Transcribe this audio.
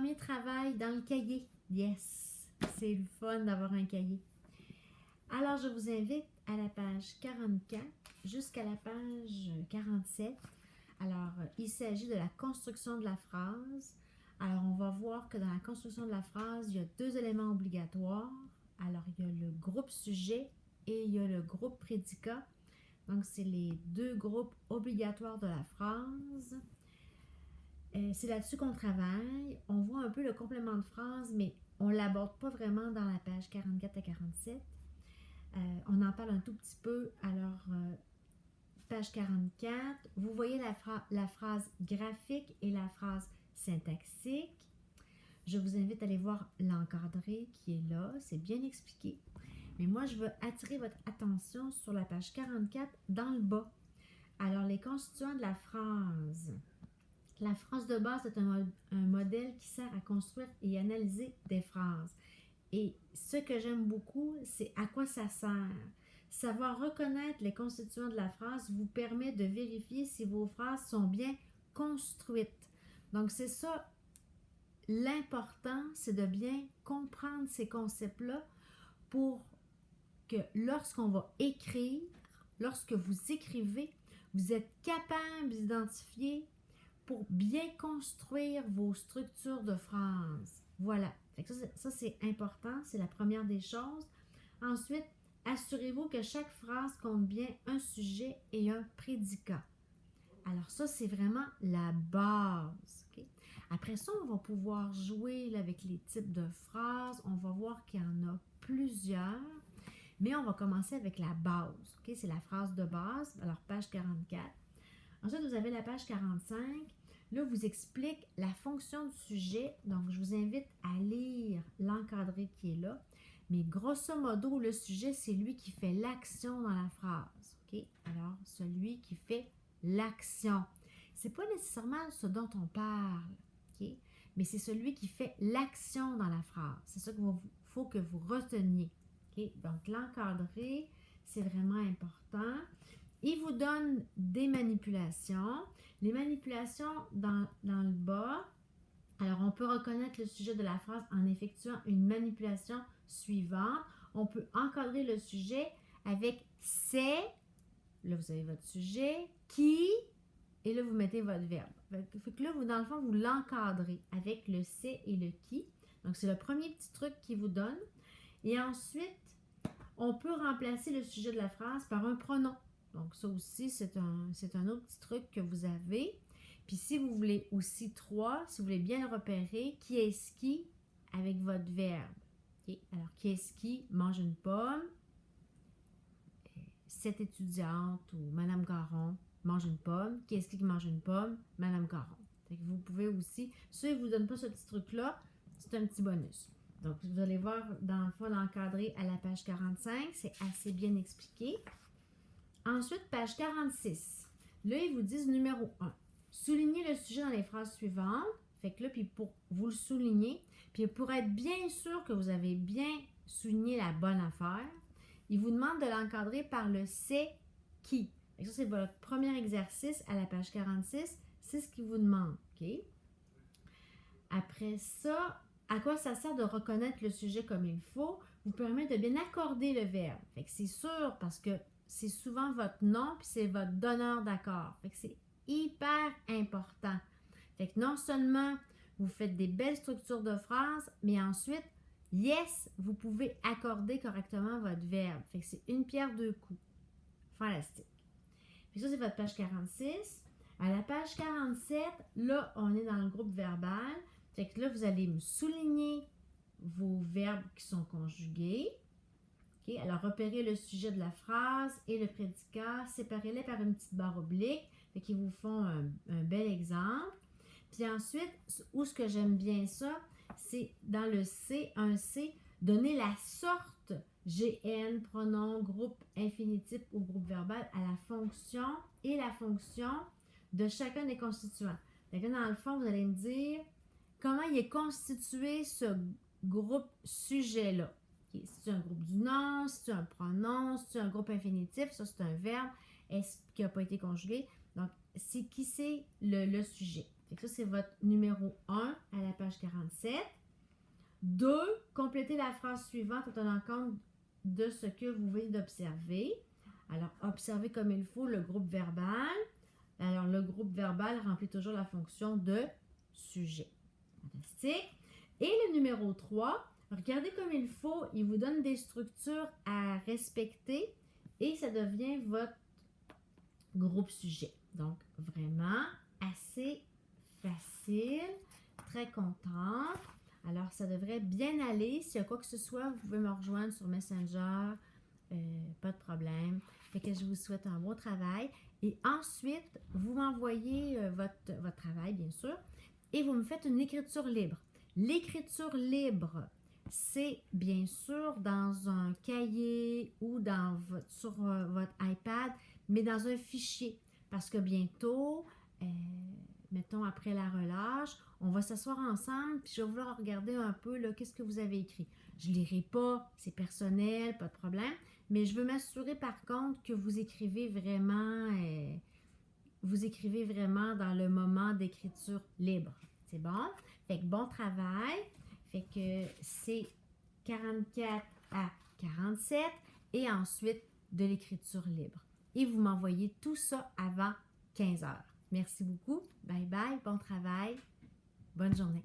premier travail dans le cahier. Yes! C'est le fun d'avoir un cahier. Alors, je vous invite à la page 44 jusqu'à la page 47. Alors, il s'agit de la construction de la phrase. Alors, on va voir que dans la construction de la phrase, il y a deux éléments obligatoires. Alors, il y a le groupe sujet et il y a le groupe prédicat. Donc, c'est les deux groupes obligatoires de la phrase. C'est là-dessus qu'on travaille. On voit un peu le complément de phrase, mais on ne l'aborde pas vraiment dans la page 44 à 47. On en parle un tout petit peu. Alors, page 44, vous voyez la phrase graphique et la phrase syntaxique. Je vous invite à aller voir l'encadré qui est là. C'est bien expliqué. Mais moi, je veux attirer votre attention sur la page 44 dans le bas. Alors, les constituants de la phrase. La phrase de base est un modèle qui sert à construire et analyser des phrases. Et ce que j'aime beaucoup, c'est à quoi ça sert. Savoir reconnaître les constituants de la phrase vous permet de vérifier si vos phrases sont bien construites. Donc, c'est ça, l'important, c'est de bien comprendre ces concepts-là pour que lorsqu'on va écrire, lorsque vous écrivez, vous êtes capable d'identifier pour bien construire vos structures de phrases. Voilà. Fait que ça, c'est important. C'est la première des choses. Ensuite, assurez-vous que chaque phrase compte bien un sujet et un prédicat. Alors ça, c'est vraiment la base. Okay? Après ça, on va pouvoir jouer avec les types de phrases. On va voir qu'il y en a plusieurs. Mais on va commencer avec la base. Okay? C'est la phrase de base. Alors, page 44. Ensuite, vous avez la page 45. Là, vous explique la fonction du sujet. Donc, je vous invite à lire l'encadré qui est là. Mais grosso modo, le sujet, c'est lui qui fait l'action dans la phrase. Okay? Alors, celui qui fait l'action. Ce n'est pas nécessairement ce dont on parle. Okay? Mais c'est celui qui fait l'action dans la phrase. C'est ça qu'il faut que vous reteniez. Okay? Donc, l'encadré, c'est vraiment important. Il vous donne des manipulations. Les manipulations dans le bas, alors on peut reconnaître le sujet de la phrase en effectuant une manipulation suivante. On peut encadrer le sujet avec c'est, là vous avez votre sujet, qui, et là vous mettez votre verbe. Fait que là, dans le fond, vous l'encadrez avec le c'est et le qui. Donc c'est le premier petit truc qu'il vous donne. Et ensuite, on peut remplacer le sujet de la phrase par un pronom. Donc, ça aussi, c'est un autre petit truc que vous avez. Puis, si vous voulez aussi si vous voulez bien le repérer, qui est-ce qui avec votre verbe. Okay? Alors, qui est-ce qui mange une pomme? Cette étudiante ou Madame Caron mange une pomme. Qui est-ce qui mange une pomme? Madame Caron. Fait que vous pouvez aussi, si je ne vous donne pas ce petit truc-là, c'est un petit bonus. Donc, vous allez voir dans le fond l'encadré à la page 45. C'est assez bien expliqué. Ensuite, page 46. Là, ils vous disent numéro 1. Soulignez le sujet dans les phrases suivantes. Fait que là, puis pour vous le souligner, puis pour être bien sûr que vous avez bien souligné la bonne affaire, il vous demande de l'encadrer par le c'est qui. Fait que ça, c'est votre premier exercice à la page 46. C'est ce qu'il vous demande. Okay? Après ça, à quoi ça sert de reconnaître le sujet comme il faut? Vous permet de bien accorder le verbe. Fait que c'est sûr parce que c'est souvent votre nom puis c'est votre donneur d'accord. Fait que c'est hyper important. Fait que non seulement vous faites des belles structures de phrases, mais ensuite, yes, vous pouvez accorder correctement votre verbe. Fait que c'est une pierre deux coups. Fantastique. Puis ça, c'est votre page 46. À la page 47, là, on est dans le groupe verbal. Fait que là, vous allez me souligner vos verbes qui sont conjugués. Okay? Alors, repérez le sujet de la phrase et le prédicat. Séparez-les par une petite barre oblique. Fait qu'ils vous font un bel exemple. Puis ensuite, où ce que j'aime bien ça, c'est dans le C, un C, donner la sorte GN, pronom, groupe infinitif ou groupe verbal à la fonction et la fonction de chacun des constituants. Fait que dans le fond, vous allez me dire comment il est constitué ce groupe sujet-là. Okay. C'est un groupe du nom, c'est un pronom, c'est un groupe infinitif, ça c'est un verbe qui n'a pas été conjugué. Donc, c'est qui c'est le sujet. Fait que ça, c'est votre numéro 1 à la page 47. 2, complétez la phrase suivante en tenant compte de ce que vous venez d'observer. Alors, observez comme il faut le groupe verbal. Alors, le groupe verbal remplit toujours la fonction de sujet. Fantastique. Et le numéro 3, regardez comme il faut, il vous donne des structures à respecter et ça devient votre groupe sujet. Donc, vraiment assez facile, très contente. Alors, ça devrait bien aller. S'il y a quoi que ce soit, vous pouvez me rejoindre sur Messenger. Pas de problème. Fait que je vous souhaite un bon travail. Et ensuite, vous m'envoyez votre travail, bien sûr, et vous me faites une écriture libre. L'écriture libre, c'est bien sûr dans un cahier ou sur votre iPad, mais dans un fichier. Parce que bientôt, mettons après la relâche, on va s'asseoir ensemble, puis je vais vouloir regarder un peu qu'est-ce que vous avez écrit. Je ne lirai pas, c'est personnel, pas de problème, mais je veux m'assurer par contre que vous écrivez vraiment dans le moment d'écriture libre. C'est bon? Fait que bon travail. Fait que c'est 44 à 47 et ensuite de l'écriture libre. Et vous m'envoyez tout ça avant 15 heures. Merci beaucoup. Bye bye. Bon travail. Bonne journée.